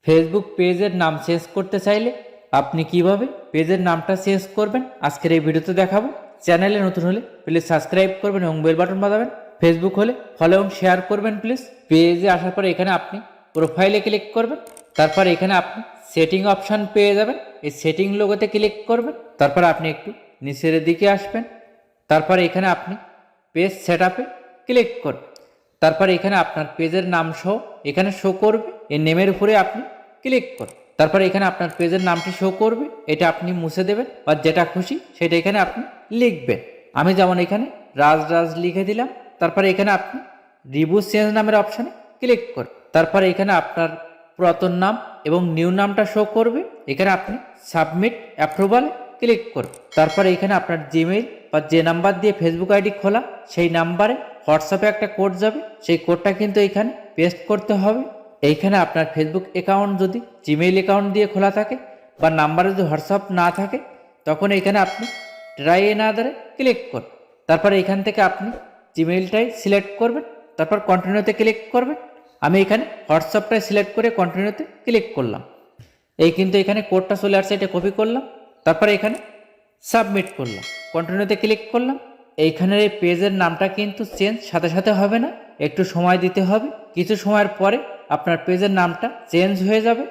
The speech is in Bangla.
ফেসবুক পেজের নাম চেঞ্জ করতে চাইলে আপনি কিভাবে পেজের নামটা চেঞ্জ করবেন আজকের এই ভিডিওতে দেখাবো। চ্যানেলে নতুন হলে প্লিজ সাবস্ক্রাইব করবেন এবং বেল বাটন বাজাবেন। ফেসবুক হলে ফলো এবং শেয়ার করবেন প্লিজ। পেজে আসার পরে এখানে আপনি প্রোফাইলে ক্লিক করবেন, তারপর এখানে আপনি সেটিং অপশান পেয়ে যাবেন। এই সেটিং লোগোতে ক্লিক করবেন, তারপর আপনি একটু নিচের দিকে আসবেন, তারপর এখানে আপনি পেজ সেট আপে ক্লিক করবেন। তারপর এখানে আপনার পেজের নাম সহ এখানে শো করবে, এই নেমের উপরে আপনি ক্লিক করুন। তারপর এখানে আপনার পেজের নামটি শো করবে, এটা আপনি মুছে দেবেন বা যেটা খুশি সেটা এখানে আপনি লিখবেন। আমি যেমন এখানে রাজ লিখে দিলাম। তারপরে এখানে আপনি রিভিউ চেঞ্জ নামের অপশানে ক্লিক করুন। তারপরে এখানে আপনার পুরাতন নাম এবং নিউ নামটা শো করবে, এখানে আপনি সাবমিট অ্যাপ্রুভালে ক্লিক করুন। তারপরে এখানে আপনার জিমেইল বা যে নাম্বার দিয়ে ফেসবুক আইডি খোলা সেই নাম্বারে হোয়াটসঅ্যাপে একটা কোড যাবে, সেই কোডটা কিন্তু এখানে পেস্ট করতে হবে। এইখানে আপনার ফেসবুক অ্যাকাউন্ট যদি জিমেইল অ্যাকাউন্ট দিয়ে খোলা থাকে বা নাম্বারে যদি হোয়াটসঅ্যাপ না থাকে, তখন এখানে আপনি ট্রাই এনাদারে ক্লিক করুন। তারপরে এখান থেকে আপনি জিমেইলটাই সিলেক্ট করবেন, তারপর কন্টিনিউতে ক্লিক করবেন। আমি এখানে হোয়াটসঅ্যাপটাই সিলেক্ট করে কন্টিনিউতে ক্লিক করলাম। এই কিন্তু এখানে কোডটা চলে আসছে, এটা কপি করলাম, তারপরে এখানে সাবমিট করলাম, কন্টিনিউতে ক্লিক করলাম। এইখানের এই পেজের নামটা কিন্তু চেঞ্জ সাথে সাথে হবে না, একটু সময় দিতে হবে। কিছু সময়ের পরে আপনার পেজের নামটা চেঞ্জ হয়ে যাবে।